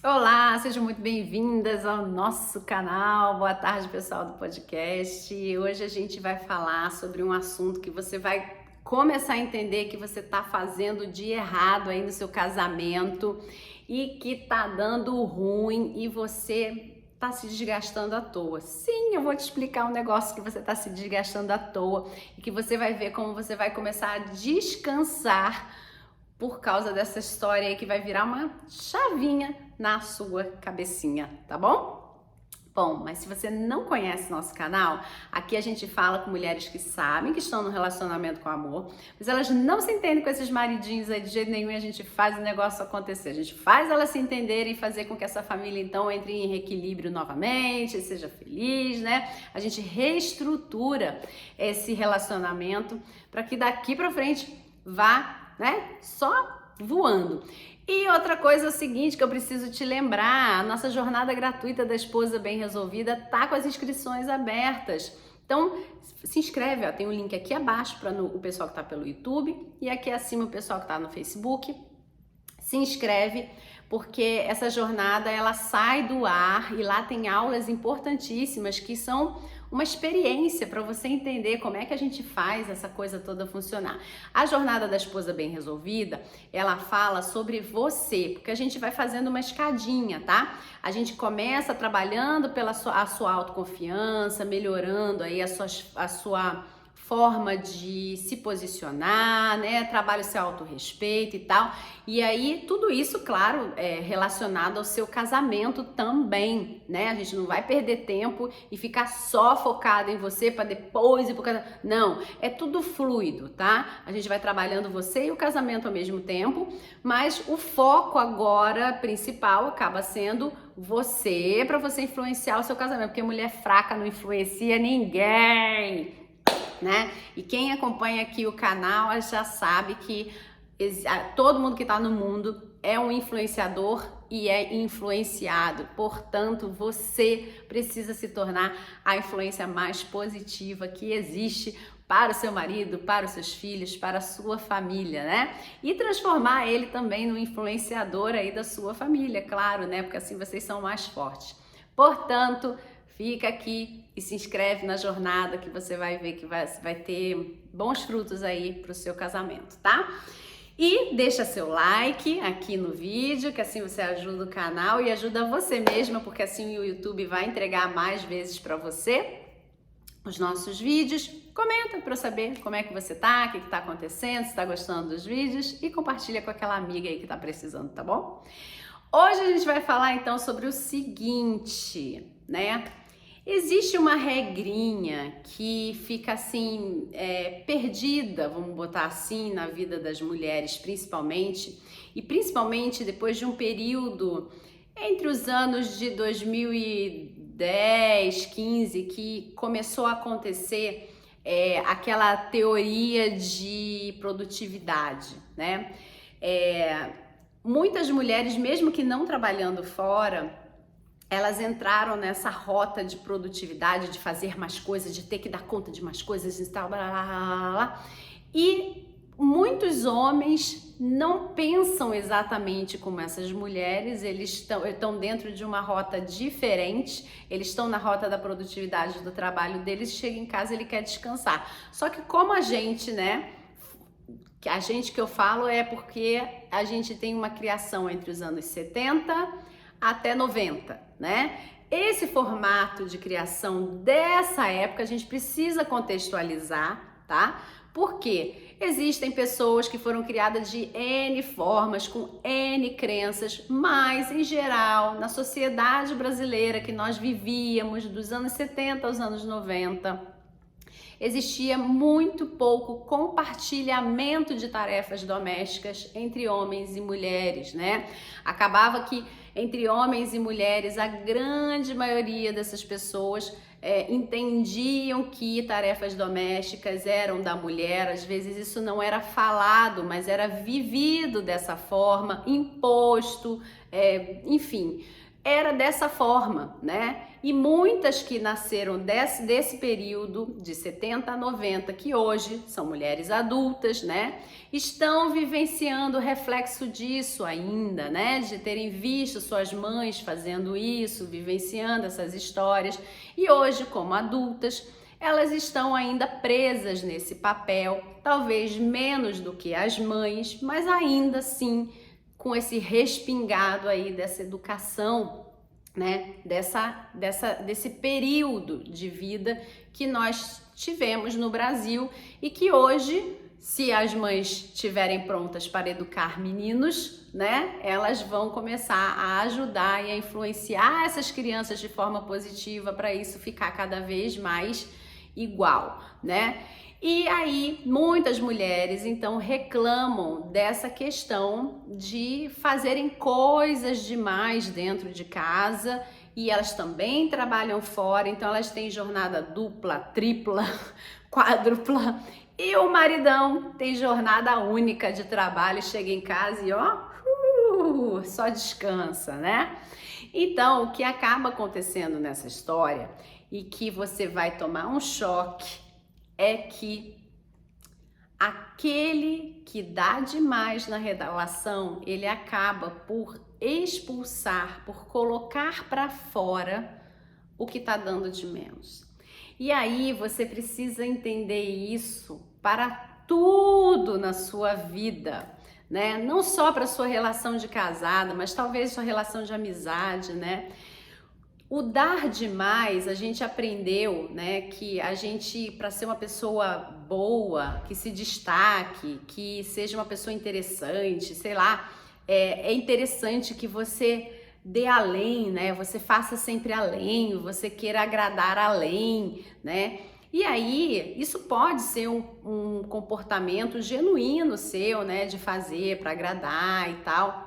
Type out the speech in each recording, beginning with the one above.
Olá, sejam muito bem-vindas ao nosso canal. Boa tarde, pessoal do podcast. Hoje a gente vai falar sobre um assunto que você vai começar a entender que você está fazendo de errado aí no seu casamento e que tá dando ruim e você tá se desgastando à toa. Sim, eu vou te explicar um negócio que você tá se desgastando à toa e que você vai ver como você vai começar a descansar por causa dessa história aí que vai virar uma chavinha na sua cabecinha, tá bom? Bom, mas se você não conhece nosso canal, aqui a gente fala com mulheres que sabem que estão no relacionamento com amor, mas elas não se entendem com esses maridinhos aí de jeito nenhum e a gente faz o negócio acontecer. A gente faz elas se entenderem e fazer com que essa família então entre em equilíbrio novamente, seja feliz, né? A gente reestrutura esse relacionamento para que daqui para frente vá, né, só voando. E outra coisa é o seguinte que eu preciso te lembrar, a nossa jornada gratuita da esposa bem resolvida tá com as inscrições abertas. Então, se inscreve, ó, tem um link aqui abaixo para o pessoal que tá pelo YouTube e aqui acima o pessoal que tá no Facebook. Se inscreve, porque essa jornada ela sai do ar e lá tem aulas importantíssimas que são uma experiência para você entender como é que a gente faz essa coisa toda funcionar. A jornada da esposa bem resolvida, ela fala sobre você, porque a gente vai fazendo uma escadinha, tá? A gente começa trabalhando pela sua autoconfiança, melhorando aí a sua forma de se posicionar, né? Trabalha o seu autorrespeito e tal. E aí, tudo isso, claro, é relacionado ao seu casamento também, né? A gente não vai perder tempo e ficar só focado em você para depois ir pro casamento. Não, é tudo fluido, tá? A gente vai trabalhando você e o casamento ao mesmo tempo, mas o foco agora principal acaba sendo você, para você influenciar o seu casamento, porque mulher fraca não influencia ninguém, né? E quem acompanha aqui o canal já sabe que todo mundo que está no mundo é um influenciador e é influenciado. Portanto, você precisa se tornar a influência mais positiva que existe para o seu marido, para os seus filhos, para a sua família, né? E transformar ele também no influenciador aí da sua família, claro, né? Porque assim vocês são mais fortes. Portanto, fica aqui e se inscreve na jornada que você vai ver que vai ter bons frutos aí para o seu casamento, tá? E deixa seu like aqui no vídeo, que assim você ajuda o canal e ajuda você mesma, porque assim o YouTube vai entregar mais vezes para você os nossos vídeos. Comenta para eu saber como é que você tá, o que tá acontecendo, se tá gostando dos vídeos e compartilha com aquela amiga aí que tá precisando, tá bom? Hoje a gente vai falar então sobre o seguinte, né? Existe uma regrinha que fica assim, perdida, vamos botar assim, na vida das mulheres principalmente, e principalmente depois de um período entre os anos de 2010, 15, que começou a acontecer aquela teoria de produtividade, né? Muitas mulheres, mesmo que não trabalhando fora, elas entraram nessa rota de produtividade, de fazer mais coisas, de ter que dar conta de mais coisas e tal, blá, blá, blá, blá. E muitos homens não pensam exatamente como essas mulheres, eles estão dentro de uma rota diferente, eles estão na rota da produtividade do trabalho deles, chega em casa ele quer descansar. Só que como a gente, né, a gente que eu falo é porque a gente tem uma criação entre os anos 70 até 90, né? Esse formato de criação dessa época a gente precisa contextualizar, tá? Porque existem pessoas que foram criadas de N formas, com N crenças, mas em geral, na sociedade brasileira que nós vivíamos dos anos 70 aos anos 90, existia muito pouco compartilhamento de tarefas domésticas entre homens e mulheres, né? Acabava que entre homens e mulheres, a grande maioria dessas pessoas entendiam que tarefas domésticas eram da mulher, às vezes isso não era falado, mas era vivido dessa forma, imposto, enfim. era dessa forma, né? E muitas que nasceram desse período de 70 a 90, que hoje são mulheres adultas, né? Estão vivenciando o reflexo disso ainda, né? De terem visto suas mães fazendo isso, vivenciando essas histórias. E hoje, como adultas, elas estão ainda presas nesse papel, talvez menos do que as mães, mas ainda assim com esse respingado aí dessa educação, né, desse período de vida que nós tivemos no Brasil e que hoje, se as mães estiverem prontas para educar meninos, né, elas vão começar a ajudar e a influenciar essas crianças de forma positiva para isso ficar cada vez mais igual, né? E aí, muitas mulheres, então, reclamam dessa questão de fazerem coisas demais dentro de casa e elas também trabalham fora, então elas têm jornada dupla, tripla, quádrupla e o maridão tem jornada única de trabalho, chega em casa e ó, só descansa, né? Então, o que acaba acontecendo nessa história e que você vai tomar um choque é que aquele que dá demais na relação, ele acaba por expulsar, por colocar para fora o que tá dando de menos. E aí você precisa entender isso para tudo na sua vida, né? Não só para sua relação de casada, mas talvez sua relação de amizade, né? O dar demais, a gente aprendeu, né, que a gente, para ser uma pessoa boa, que se destaque, que seja uma pessoa interessante, sei lá, é interessante que você dê além, né, você faça sempre além, você queira agradar além, né, e aí isso pode ser um comportamento genuíno seu, né, de fazer para agradar e tal.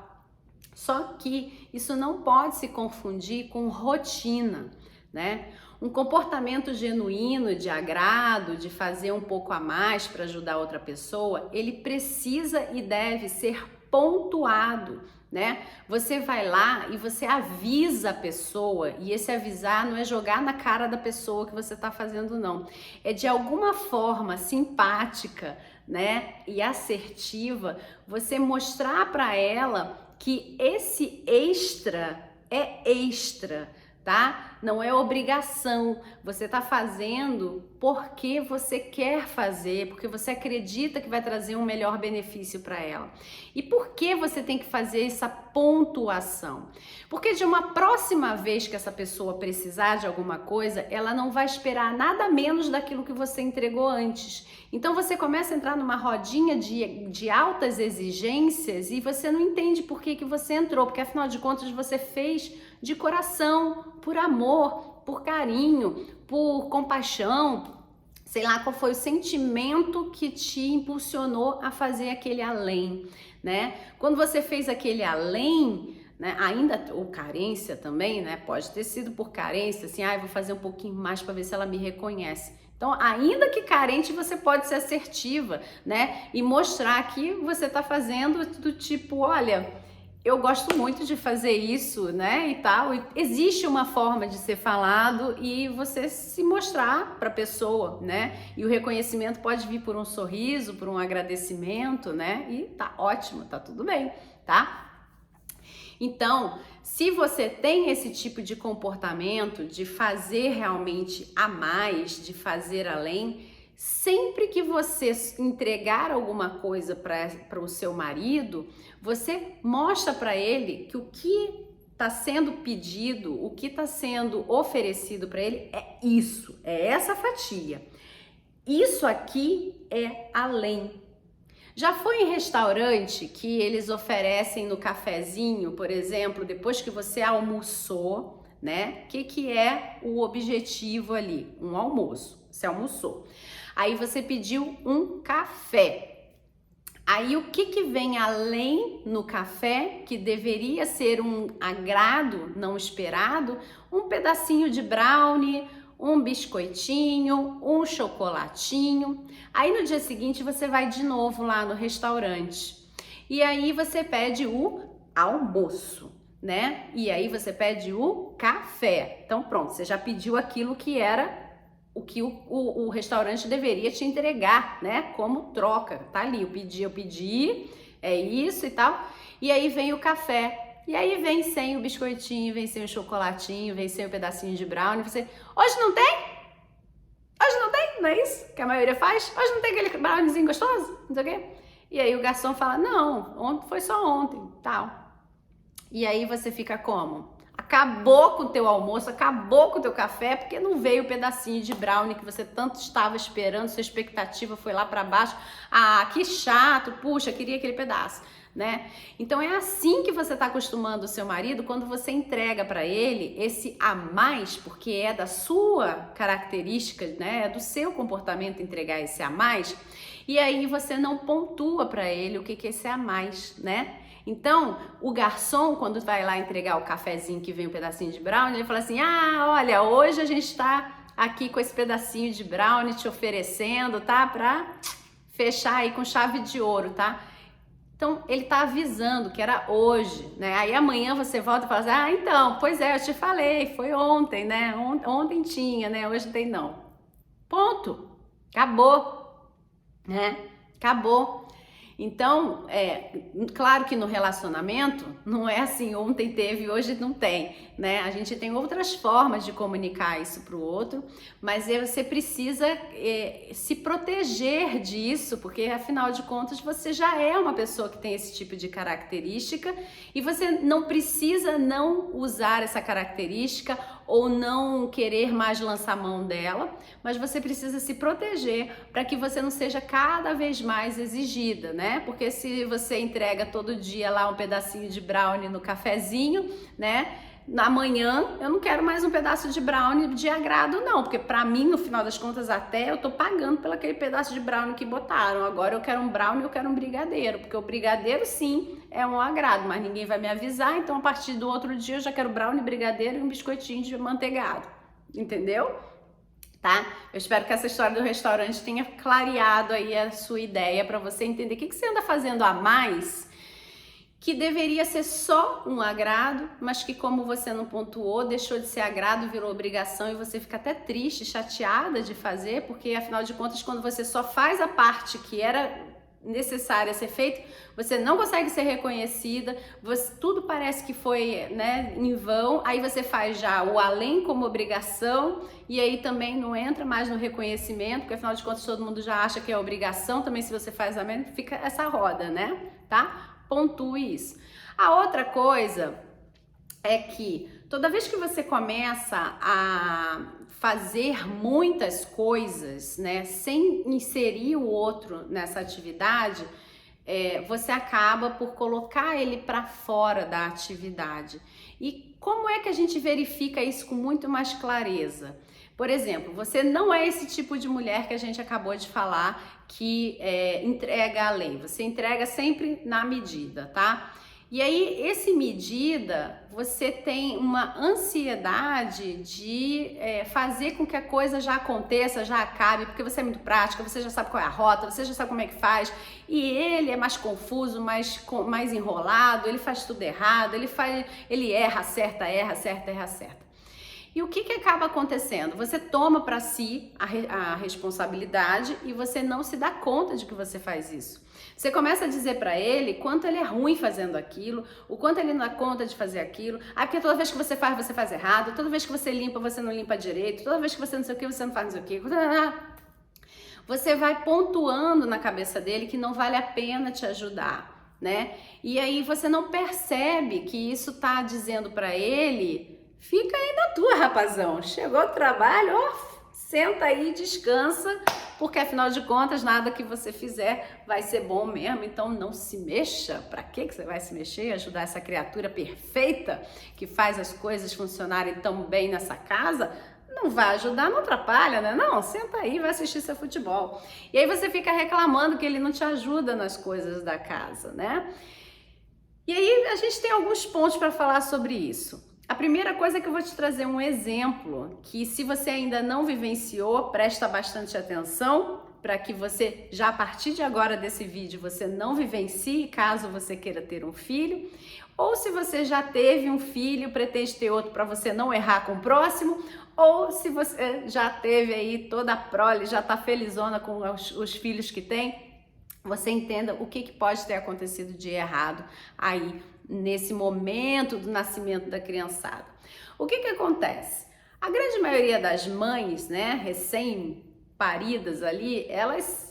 Só que isso não pode se confundir com rotina, né? Um comportamento genuíno de agrado, de fazer um pouco a mais para ajudar outra pessoa, ele precisa e deve ser pontuado, né? Você vai lá e você avisa a pessoa, e esse avisar não é jogar na cara da pessoa que você está fazendo, não. É de alguma forma simpática, né? E assertiva, você mostrar para ela que esse extra é extra, tá? Não é obrigação. Você tá fazendo porque você quer fazer, porque você acredita que vai trazer um melhor benefício para ela. E por que você tem que fazer essa pontuação? Porque de uma próxima vez que essa pessoa precisar de alguma coisa, ela não vai esperar nada menos daquilo que você entregou antes. Então você começa a entrar numa rodinha de altas exigências e você não entende por que você entrou, porque afinal de contas você fez de coração, por amor, por carinho, por compaixão, sei lá qual foi o sentimento que te impulsionou a fazer aquele além, né? Quando você fez aquele além, né, ainda, ou carência também, né? Pode ter sido por carência, assim, eu vou fazer um pouquinho mais para ver se ela me reconhece. Então, ainda que carente, você pode ser assertiva, né? E mostrar que você tá fazendo do tipo, olha, eu gosto muito de fazer isso, né, e tal. E existe uma forma de ser falado e você se mostrar para a pessoa, né? E o reconhecimento pode vir por um sorriso, por um agradecimento, né? E tá ótimo, tá tudo bem, tá? Então, se você tem esse tipo de comportamento de fazer realmente a mais, de fazer além, sempre que você entregar alguma coisa para o seu marido, você mostra para ele que o que está sendo pedido, o que está sendo oferecido para ele é isso, é essa fatia. Isso aqui é além. Já foi em restaurante que eles oferecem no cafezinho, por exemplo, depois que você almoçou, né? O que é o objetivo ali? Um almoço. Você almoçou. Aí você pediu um café. Aí o que vem além no café, que deveria ser um agrado não esperado? Um pedacinho de brownie, um biscoitinho, um chocolatinho. Aí no dia seguinte você vai de novo lá no restaurante. E aí você pede o almoço, né? E aí você pede o café. Então pronto, você já pediu aquilo que era o que o restaurante deveria te entregar, né? Como troca, tá ali, eu pedi, é isso e tal. E aí vem o café. E aí vem sem o biscoitinho, vem sem o chocolatinho, vem sem o pedacinho de brownie. Você, hoje não tem? Hoje não tem? Não é isso que a maioria faz? Hoje não tem aquele browniezinho gostoso? Não sei o quê. E aí o garçom fala, não, foi só ontem, tal. E aí você fica como? Acabou com o teu almoço, acabou com o teu café, porque não veio o pedacinho de brownie que você tanto estava esperando, sua expectativa foi lá para baixo. Ah, que chato, puxa, queria aquele pedaço, né? Então é assim que você está acostumando o seu marido quando você entrega para ele esse a mais, porque é da sua característica, né? É do seu comportamento entregar esse a mais, e aí você não pontua para ele o que é esse a mais, né? Então, o garçom, quando vai lá entregar o cafezinho que vem um pedacinho de brownie, ele fala assim, olha, hoje a gente tá aqui com esse pedacinho de brownie te oferecendo, tá? Pra fechar aí com chave de ouro, tá? Então, ele tá avisando que era hoje, né? Aí amanhã você volta e fala assim, então, pois é, eu te falei, foi ontem, né? Ontem tinha, né? Hoje tem não. Ponto. Acabou, né? Acabou. Então, claro que no relacionamento não é assim, ontem teve, hoje não tem, né? A gente tem outras formas de comunicar isso para o outro, mas você precisa se proteger disso, porque afinal de contas você já é uma pessoa que tem esse tipo de característica e você não precisa não usar essa característica ou não querer mais lançar mão dela, mas você precisa se proteger para que você não seja cada vez mais exigida, né? Porque se você entrega todo dia lá um pedacinho de brownie no cafezinho, né? Na manhã eu não quero mais um pedaço de brownie de agrado não, porque para mim no final das contas até eu tô pagando pelo aquele pedaço de brownie que botaram. Agora eu quero um brownie, eu quero um brigadeiro, porque o brigadeiro sim é um agrado, mas ninguém vai me avisar, então a partir do outro dia eu já quero brownie, brigadeiro e um biscoitinho de manteigado, entendeu? Tá? Eu espero que essa história do restaurante tenha clareado aí a sua ideia para você entender o que você anda fazendo a mais que deveria ser só um agrado, mas que como você não pontuou, deixou de ser agrado, virou obrigação e você fica até triste, chateada de fazer, porque afinal de contas, quando você só faz a parte que era necessária ser feita, você não consegue ser reconhecida, tudo parece que foi, né, em vão, aí você faz já o além como obrigação e aí também não entra mais no reconhecimento, porque afinal de contas todo mundo já acha que é obrigação, também se você faz a menos, fica essa roda, né, tá? Pontue isso. A outra coisa é que toda vez que você começa a fazer muitas coisas, né, sem inserir o outro nessa atividade, você acaba por colocar ele para fora da atividade. E como é que a gente verifica isso com muito mais clareza? Por exemplo, você não é esse tipo de mulher que a gente acabou de falar que entrega a lei. Você entrega sempre na medida, tá? E aí, esse medida, você tem uma ansiedade de fazer com que a coisa já aconteça, já acabe, porque você é muito prática, você já sabe qual é a rota, você já sabe como é que faz, e ele é mais confuso, mais enrolado, ele faz tudo errado, ele erra, acerta, erra, acerta, erra, acerta. E o que acaba acontecendo? Você toma para si a responsabilidade e você não se dá conta de que você faz isso. Você começa a dizer para ele quanto ele é ruim fazendo aquilo, o quanto ele não dá conta de fazer aquilo. Porque toda vez que você faz errado, toda vez que você limpa, você não limpa direito, toda vez que você não sei o que, você não faz não sei o que. Você vai pontuando na cabeça dele que não vale a pena te ajudar, né? E aí você não percebe que isso tá dizendo para ele... Fica aí na tua, rapazão. Chegou o trabalho, senta aí, descansa, porque afinal de contas, nada que você fizer vai ser bom mesmo. Então não se mexa. Pra que você vai se mexer e ajudar essa criatura perfeita que faz as coisas funcionarem tão bem nessa casa? Não vai ajudar, não atrapalha, né? Não, senta aí, vai assistir seu futebol. E aí você fica reclamando que ele não te ajuda nas coisas da casa, né? E aí a gente tem alguns pontos para falar sobre isso. A primeira coisa é que eu vou te trazer um exemplo que, se você ainda não vivenciou, presta bastante atenção para que você, já a partir de agora desse vídeo, você não vivencie caso você queira ter um filho. ou se você já teve um filho, pretende ter outro para você não errar com o próximo, ou se você já teve aí toda a prole, já tá felizona com os filhos que tem, você entenda o que pode ter acontecido de errado aí nesse momento do nascimento da criançada. O que acontece? A grande maioria das mães, né, recém-paridas ali, elas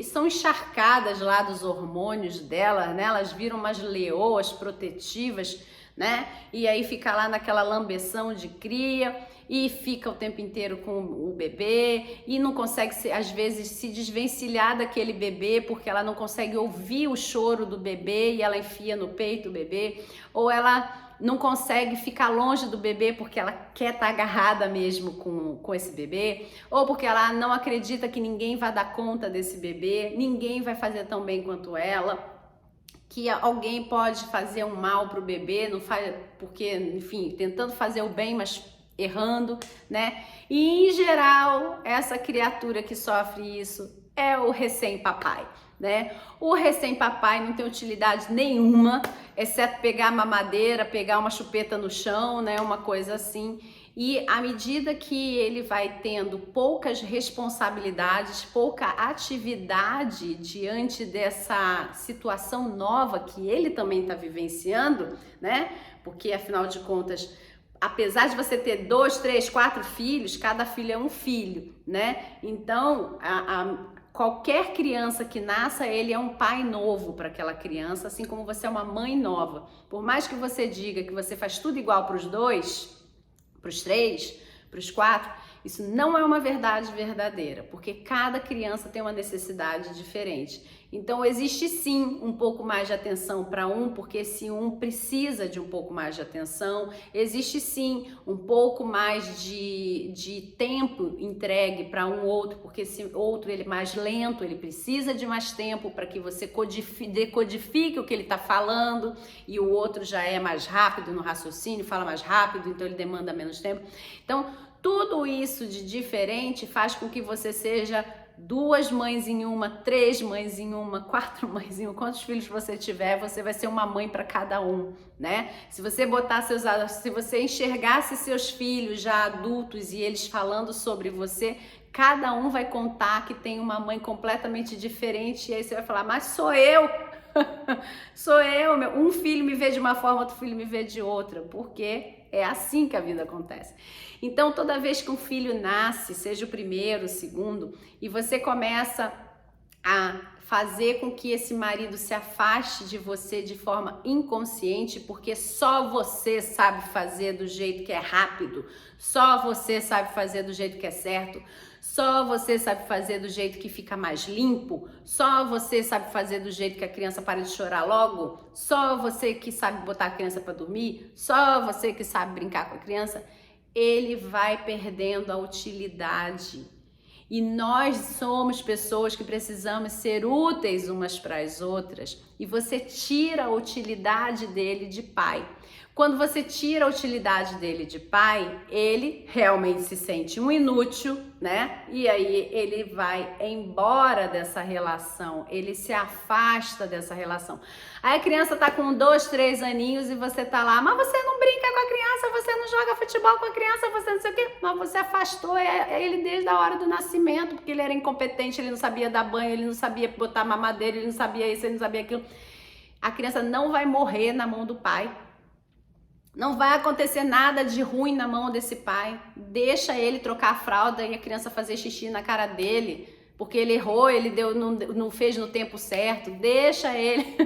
são encharcadas lá dos hormônios delas, né? Elas viram umas leoas protetivas, né? E aí fica lá naquela lambeção de cria e fica o tempo inteiro com o bebê e não consegue, às vezes, se desvencilhar daquele bebê porque ela não consegue ouvir o choro do bebê e ela enfia no peito o bebê, ou ela não consegue ficar longe do bebê porque ela quer estar agarrada mesmo com esse bebê, ou porque ela não acredita que ninguém vai dar conta desse bebê, ninguém vai fazer tão bem quanto ela, que alguém pode fazer um mal pro bebê, não faz, porque, enfim, tentando fazer o bem, mas errando, né? E em geral, essa criatura que sofre isso é o recém-papai, né? O recém-papai não tem utilidade nenhuma, exceto pegar mamadeira, pegar uma chupeta no chão, né? Uma coisa assim. E à medida que ele vai tendo poucas responsabilidades, pouca atividade diante dessa situação nova que ele também está vivenciando, né? Porque afinal de contas, apesar de você ter 2, 3, 4 filhos, cada filho é um filho, né? Então, qualquer criança que nasça, ele é um pai novo para aquela criança, assim como você é uma mãe nova. Por mais que você diga que você faz tudo igual para os 2, para os 3, para os 4, isso não é uma verdade verdadeira, porque cada criança tem uma necessidade diferente. Então existe sim um pouco mais de atenção para um, porque esse um precisa de um pouco mais de atenção. Existe sim um pouco mais de tempo entregue para um outro, porque esse outro ele é mais lento, ele precisa de mais tempo para que você decodifique o que ele está falando, e o outro já é mais rápido no raciocínio, fala mais rápido, então ele demanda menos tempo. Então tudo isso de diferente faz com que você seja 2 mães em uma, 3 mães em uma, 4 mães em uma. Quantos filhos você tiver, você vai ser uma mãe para cada um, né? Se você se você enxergasse seus filhos já adultos e eles falando sobre você, cada um vai contar que tem uma mãe completamente diferente, e aí você vai falar, mas sou eu. Sou eu, um filho me vê de uma forma, outro filho me vê de outra, porque é assim que a vida acontece. Então, toda vez que um filho nasce, seja o primeiro, o segundo, e você começa a fazer com que esse marido se afaste de você de forma inconsciente, porque só você sabe fazer do jeito que é rápido, só você sabe fazer do jeito que é certo, só você sabe fazer do jeito que fica mais limpo, só você sabe fazer do jeito que a criança para de chorar logo, só você que sabe botar a criança para dormir, só você que sabe brincar com a criança, ele vai perdendo a utilidade. E nós somos pessoas que precisamos ser úteis umas para as outras, e você tira a utilidade dele de pai. Quando você tira a utilidade dele de pai, ele realmente se sente um inútil, né? E aí ele vai embora dessa relação, ele se afasta dessa relação. Aí a criança tá com 2, 3 aninhos e você tá lá, mas você não brinca com a criança, você não joga futebol com a criança, você não sei o quê. Mas você afastou ele desde a hora do nascimento, porque ele era incompetente, ele não sabia dar banho, ele não sabia botar mamadeira, ele não sabia isso, ele não sabia aquilo. A criança não vai morrer na mão do pai. Não vai acontecer nada de ruim na mão desse pai. Deixa ele trocar a fralda e a criança fazer xixi na cara dele, porque ele errou, ele não fez no tempo certo. Deixa ele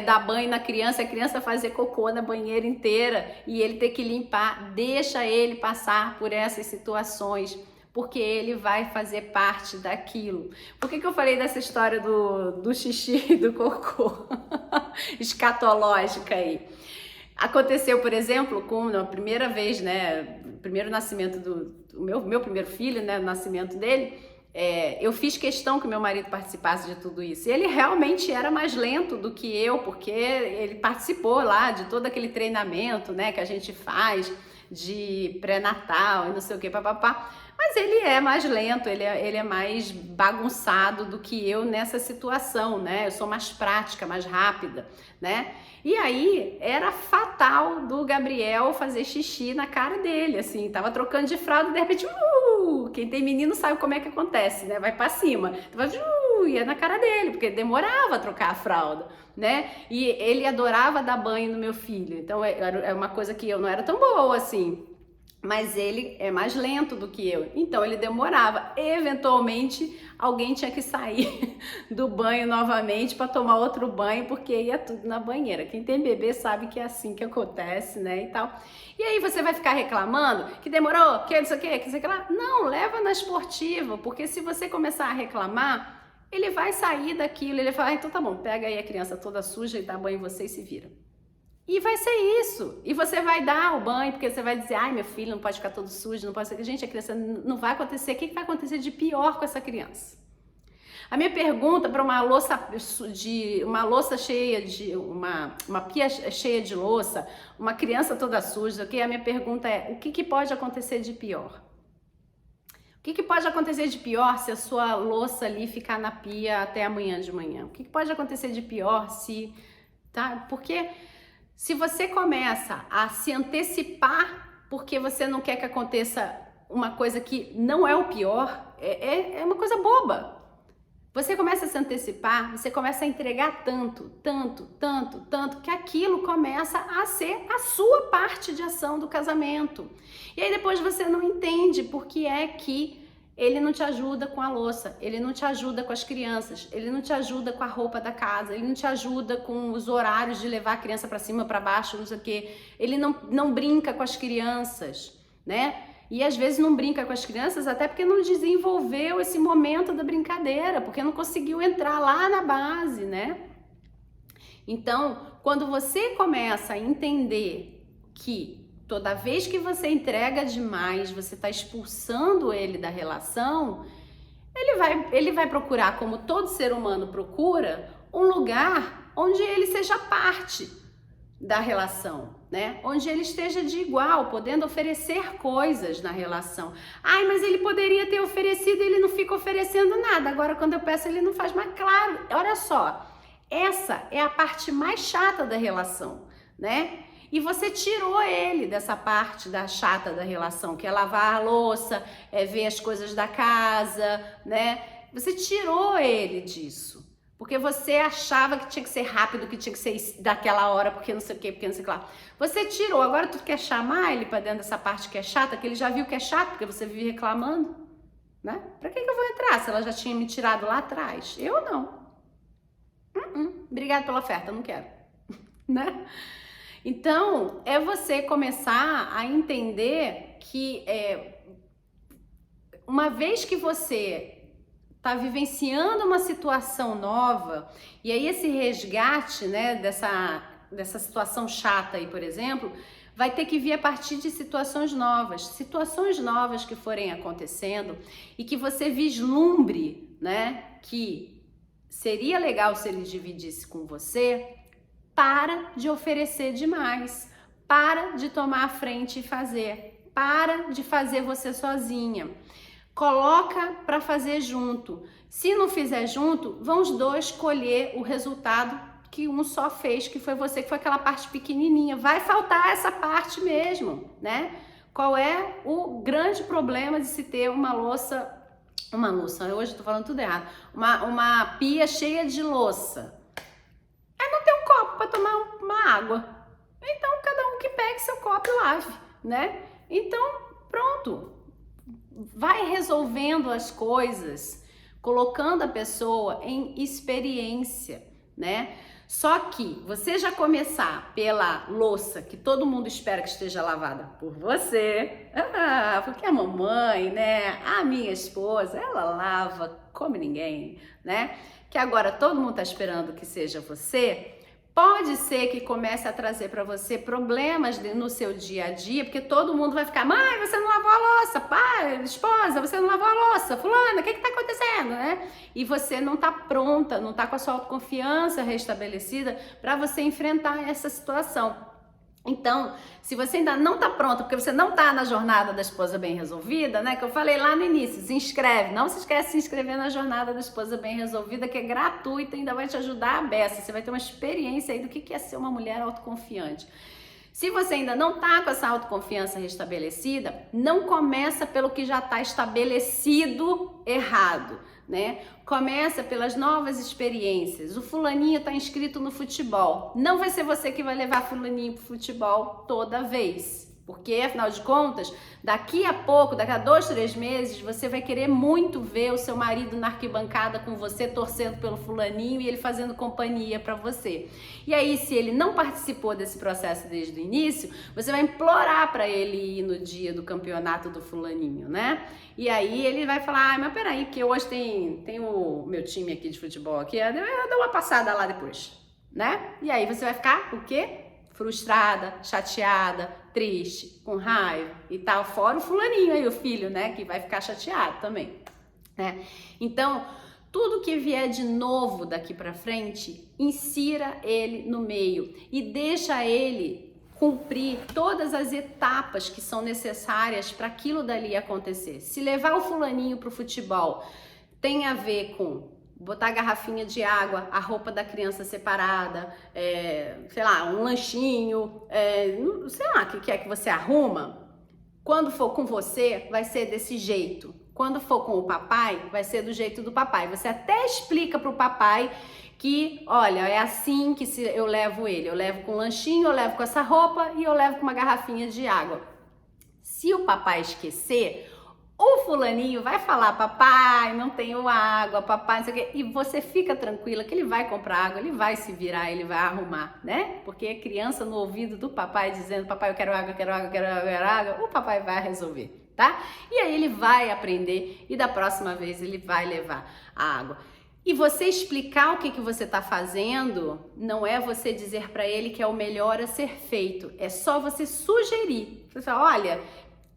dar banho na criança, a criança fazer cocô na banheira inteira e ele ter que limpar. Deixa ele passar por essas situações, porque ele vai fazer parte daquilo. Por que eu falei dessa história do xixi e do cocô escatológica aí? Aconteceu, por exemplo, na primeira vez, né, primeiro nascimento do meu primeiro filho, né, o nascimento dele, eu fiz questão que meu marido participasse de tudo isso. E ele realmente era mais lento do que eu, porque ele participou lá de todo aquele treinamento, né, que a gente faz, de pré-natal e não sei o que, papapá. Mas ele é mais lento, ele é mais bagunçado do que eu nessa situação, né? Eu sou mais prática, mais rápida, né? E aí era fatal do Gabriel fazer xixi na cara dele, assim, tava trocando de fralda e de repente, quem tem menino sabe como é que acontece, né? Vai pra cima, ia na cara dele, porque demorava a trocar a fralda, né? E ele adorava dar banho no meu filho, então é uma coisa que eu não era tão boa assim. Mas ele é mais lento do que eu, então ele demorava. Eventualmente alguém tinha que sair do banho novamente para tomar outro banho, porque ia tudo na banheira. Quem tem bebê sabe que é assim que acontece, né, e tal. E aí você vai ficar reclamando que demorou, que não sei o que sei lá. Não, leva na esportiva, porque se você começar a reclamar, ele vai sair daquilo, ele vai falar, então tá bom, pega aí a criança toda suja e dá banho em você e se vira. E vai ser isso. E você vai dar o banho, porque você vai dizer, ai, meu filho não pode ficar todo sujo, não pode ser. Gente, a criança não vai acontecer. O que vai acontecer de pior com essa criança? A minha pergunta para uma louça cheia de uma pia cheia de louça, uma criança toda suja, a minha pergunta é: o que pode acontecer de pior? O que pode acontecer de pior se a sua louça ali ficar na pia até amanhã de manhã? O que pode acontecer de pior se, tá? Porque se você começa a se antecipar porque você não quer que aconteça uma coisa que não é o pior, é uma coisa boba. Você começa a se antecipar, você começa a entregar tanto, que aquilo começa a ser a sua parte de ação do casamento. E aí depois você não entende por que é que ele não te ajuda com a louça, ele não te ajuda com as crianças, ele não te ajuda com a roupa da casa, ele não te ajuda com os horários de levar a criança para cima, para baixo, não sei o quê. Ele não brinca com as crianças, né? E às vezes não brinca com as crianças até porque não desenvolveu esse momento da brincadeira, porque não conseguiu entrar lá na base, né? Então, quando você começa a entender que toda vez que você entrega demais, você está expulsando ele da relação, ele vai procurar, como todo ser humano procura, um lugar onde ele seja parte da relação, né? Onde ele esteja de igual, podendo oferecer coisas na relação. Ai, mas ele poderia ter oferecido e ele não fica oferecendo nada. Agora, quando eu peço, ele não faz mais. Claro, olha só, essa é a parte mais chata da relação, né? E você tirou ele dessa parte da chata da relação, que é lavar a louça, é ver as coisas da casa, né? Você tirou ele disso. Porque você achava que tinha que ser rápido, que tinha que ser daquela hora, porque não sei o que, porque não sei o que lá. Você tirou, agora tu quer chamar ele pra dentro dessa parte que é chata, que ele já viu que é chato, porque você vive reclamando, né? Pra que eu vou entrar se ela já tinha me tirado lá atrás? Eu não. Obrigada pela oferta, não quero. Né? Então, é você começar a entender que uma vez que você tá vivenciando uma situação nova, e aí esse resgate, né, dessa situação chata aí, por exemplo, vai ter que vir a partir de situações novas que forem acontecendo e que você vislumbre, né, que seria legal se ele dividisse com você. Para de oferecer demais, para de tomar a frente e fazer, para de fazer você sozinha. Coloca para fazer junto. Se não fizer junto, vão os dois colher o resultado que um só fez, que foi você, que foi aquela parte pequenininha. Vai faltar essa parte mesmo, né? Qual é o grande problema de se ter uma louça, hoje eu tô falando tudo errado, uma pia cheia de louça? É não ter um copo para tomar uma água. Então, cada um que pegue seu copo e lave, né? Então, pronto. Vai resolvendo as coisas, colocando a pessoa em experiência, né? Só que você já começar pela louça que todo mundo espera que esteja lavada por você, porque a mamãe, né? A minha esposa, ela lava como ninguém, né? Que agora todo mundo tá esperando que seja você. Pode ser que comece a trazer para você problemas no seu dia a dia, porque todo mundo vai ficar: mãe, você não lavou a louça, pai, esposa, você não lavou a louça, fulana, o que tá acontecendo, né? E você não tá pronta, não tá com a sua autoconfiança restabelecida para você enfrentar essa situação. Então, se você ainda não está pronta, porque você não está na jornada da esposa bem resolvida, né? Que eu falei lá no início, se inscreve. Não se esquece de se inscrever na jornada da esposa bem resolvida, que é gratuita e ainda vai te ajudar a beça. Você vai ter uma experiência aí do que é ser uma mulher autoconfiante. Se você ainda não está com essa autoconfiança restabelecida, não começa pelo que já está estabelecido errado, né? Começa pelas novas experiências. O fulaninho está inscrito no futebol. Não vai ser você que vai levar fulaninho pro futebol toda vez. Porque, afinal de contas, daqui a pouco, daqui a 2, 3 meses, você vai querer muito ver o seu marido na arquibancada com você, torcendo pelo fulaninho e ele fazendo companhia para você. E aí, se ele não participou desse processo desde o início, você vai implorar para ele ir no dia do campeonato do fulaninho, né? E aí ele vai falar, mas peraí, porque hoje tem o meu time aqui de futebol aqui, eu dou uma passada lá depois, né? E aí você vai ficar o quê? Frustrada, chateada, triste, com raiva e tal, fora o fulaninho aí, o filho, né, que vai ficar chateado também, né? Então, tudo que vier de novo daqui pra frente, insira ele no meio e deixa ele cumprir todas as etapas que são necessárias para aquilo dali acontecer. Se levar o fulaninho pro futebol tem a ver com botar a garrafinha de água, a roupa da criança separada, sei lá, um lanchinho, sei lá o que é que você arruma. Quando for com você, vai ser desse jeito. Quando for com o papai, vai ser do jeito do papai. Você até explica pro papai que, olha, é assim que eu levo ele. Eu levo com lanchinho, eu levo com essa roupa e eu levo com uma garrafinha de água. Se o papai esquecer, o fulaninho vai falar, papai, não tenho água, papai, não sei o quê, e você fica tranquila que ele vai comprar água, ele vai se virar, ele vai arrumar, né? Porque a criança no ouvido do papai dizendo, papai, eu quero água, quero água, quero água, quero água, o papai vai resolver, tá? E aí ele vai aprender e da próxima vez ele vai levar a água. E você explicar o que você está fazendo, não é você dizer para ele que é o melhor a ser feito, é só você sugerir. Você fala, olha,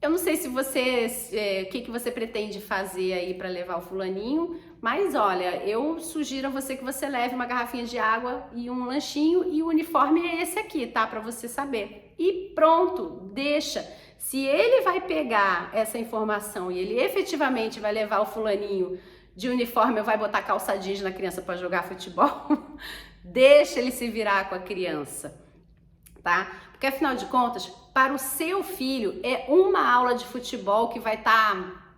eu não sei se você, o que você pretende fazer aí para levar o fulaninho, mas olha, eu sugiro a você que você leve uma garrafinha de água e um lanchinho e o uniforme é esse aqui, tá? Para você saber. E pronto, deixa. Se ele vai pegar essa informação e ele efetivamente vai levar o fulaninho de uniforme ou vai botar calça jeans na criança para jogar futebol, deixa ele se virar com a criança, tá? Porque afinal de contas, para o seu filho é uma aula de futebol que vai estar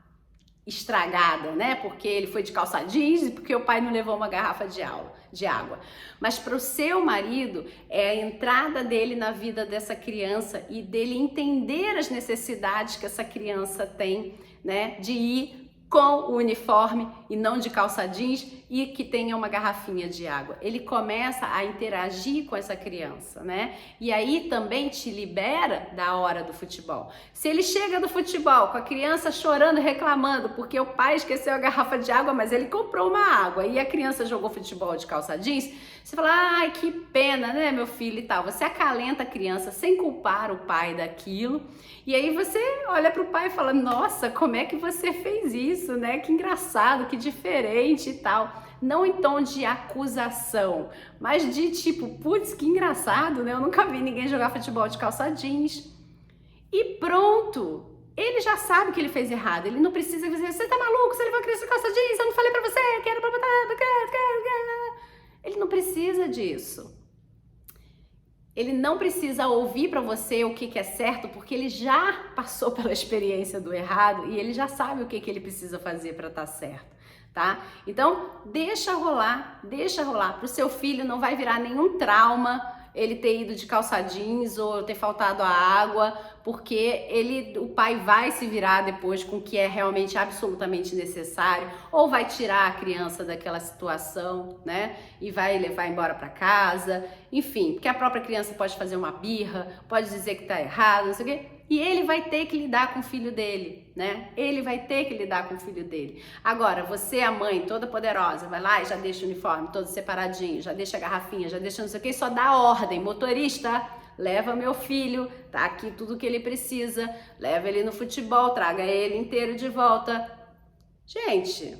estragada, né? Porque ele foi de calça jeans e porque o pai não levou uma garrafa de água. Mas para o seu marido é a entrada dele na vida dessa criança e dele entender as necessidades que essa criança tem, né? De ir com o uniforme e não de calça jeans e que tenha uma garrafinha de água. Ele começa a interagir com essa criança, né? E aí também te libera da hora do futebol. Se ele chega do futebol com a criança chorando, reclamando porque o pai esqueceu a garrafa de água, mas ele comprou uma água e a criança jogou futebol de calça jeans, você fala, ai, que pena, né, meu filho e tal. Você acalenta a criança sem culpar o pai daquilo. E aí você olha pro pai e fala, nossa, como é que você fez isso, né? Que engraçado, que diferente e tal. Não em tom de acusação, mas de tipo, putz, que engraçado, né? Eu nunca vi ninguém jogar futebol de calça jeans. E pronto! Ele já sabe que ele fez errado. Ele não precisa dizer, você tá maluco? Você levou a criança de calça jeans? Eu não falei pra você, quero pra botar... Ele não precisa disso. Ele não precisa ouvir para você o que é certo, porque ele já passou pela experiência do errado e ele já sabe o que ele precisa fazer para estar certo, tá? Então, deixa rolar. Para o seu filho não vai virar nenhum trauma ele ter ido de calça jeans ou ter faltado a água, porque o pai vai se virar depois com o que é realmente absolutamente necessário, ou vai tirar a criança daquela situação, né? E vai levar embora para casa, enfim, porque a própria criança pode fazer uma birra, pode dizer que tá errado, não sei o quê. E ele vai ter que lidar com o filho dele, né? Ele vai ter que lidar com o filho dele. Agora, você, a mãe, toda poderosa, vai lá e já deixa o uniforme todo separadinho, já deixa a garrafinha, já deixa não sei o que, só dá ordem. Motorista, leva meu filho, tá aqui tudo que ele precisa, leva ele no futebol, traga ele inteiro de volta. Gente,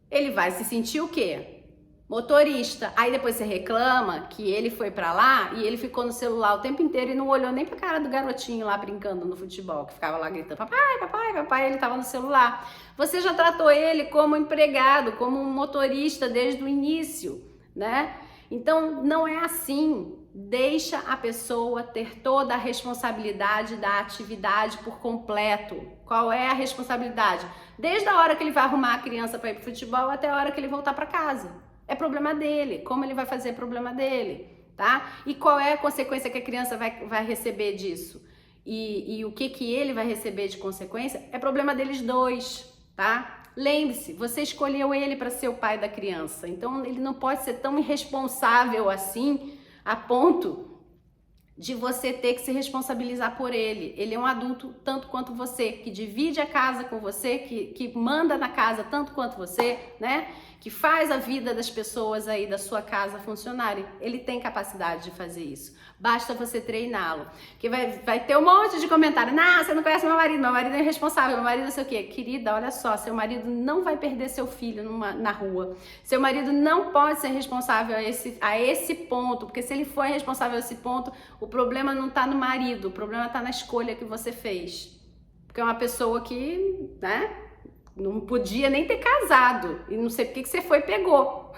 ele vai se sentir o quê? Motorista. Aí depois você reclama que ele foi pra lá e ele ficou no celular o tempo inteiro e não olhou nem pra cara do garotinho lá brincando no futebol, que ficava lá gritando papai, papai, papai, ele tava no celular. Você já tratou ele como empregado, como um motorista desde o início, né? Então não é assim. Deixa a pessoa ter toda a responsabilidade da atividade por completo. Qual é a responsabilidade? Desde a hora que ele vai arrumar a criança para ir pro futebol até a hora que ele voltar para casa. É problema dele. Como ele vai fazer é problema dele, tá? E qual é a consequência que a criança vai receber disso? E o que ele vai receber de consequência é problema deles dois, tá? Lembre-se, você escolheu ele para ser o pai da criança, então ele não pode ser tão irresponsável assim a ponto de você ter que se responsabilizar por ele. Ele é um adulto tanto quanto você, que divide a casa com você, que manda na casa tanto quanto você, né? Que faz a vida das pessoas aí da sua casa funcionarem. Ele tem capacidade de fazer isso. Basta você treiná-lo. Que vai ter um monte de comentário. Não, você não conhece meu marido é irresponsável, meu marido não sei o quê. Querida, olha só, seu marido não vai perder seu filho na rua. Seu marido não pode ser responsável a esse ponto, porque se ele for responsável a esse ponto, o problema não tá no marido, o problema tá na escolha que você fez. Porque é uma pessoa que, né, não podia nem ter casado, e não sei por que você foi e pegou,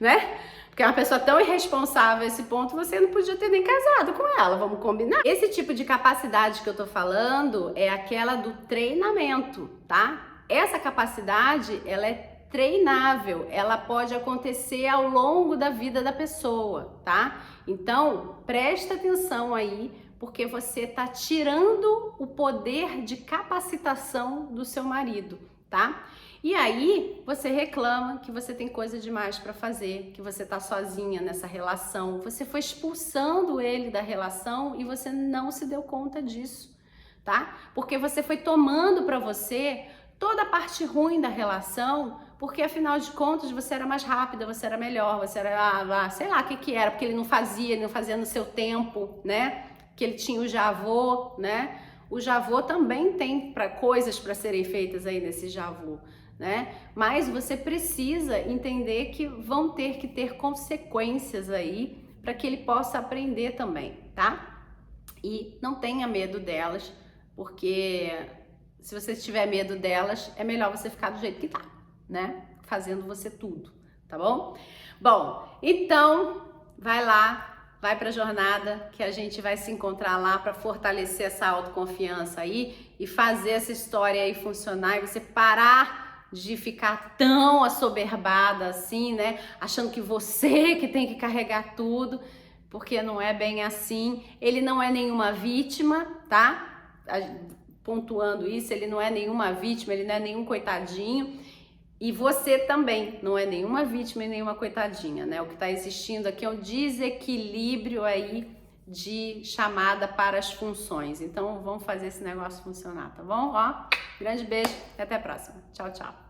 né? Porque é uma pessoa tão irresponsável a esse ponto, você não podia ter nem casado com ela, vamos combinar? Esse tipo de capacidade que eu tô falando é aquela do treinamento, tá? Essa capacidade, ela é treinável, ela pode acontecer ao longo da vida da pessoa, tá? Então, presta atenção aí, porque você tá tirando o poder de capacitação do seu marido, tá? E aí você reclama que você tem coisa demais para fazer, que você tá sozinha nessa relação, você foi expulsando ele da relação e você não se deu conta disso, tá? Porque você foi tomando para você toda a parte ruim da relação, porque afinal de contas você era mais rápida, você era melhor, você era, sei lá o que era, porque ele não fazia no seu tempo, né? Que ele tinha o javô, né? O javô também tem coisas para serem feitas aí nesse javô, né? Mas você precisa entender que vão ter que ter consequências aí para que ele possa aprender também, tá? E não tenha medo delas, porque se você tiver medo delas, é melhor você ficar do jeito que tá, né? Fazendo você tudo, tá bom? Bom, então vai lá. Vai para a jornada que a gente vai se encontrar lá para fortalecer essa autoconfiança aí e fazer essa história aí funcionar e você parar de ficar tão assoberbada assim, né? Achando que você que tem que carregar tudo, porque não é bem assim. Ele não é nenhuma vítima, tá? Pontuando isso, ele não é nenhuma vítima, ele não é nenhum coitadinho. E você também não é nenhuma vítima e nenhuma coitadinha, né? O que está existindo aqui é um desequilíbrio aí de chamada para as funções. Então, vamos fazer esse negócio funcionar, tá bom? Ó, grande beijo e até a próxima. Tchau, tchau.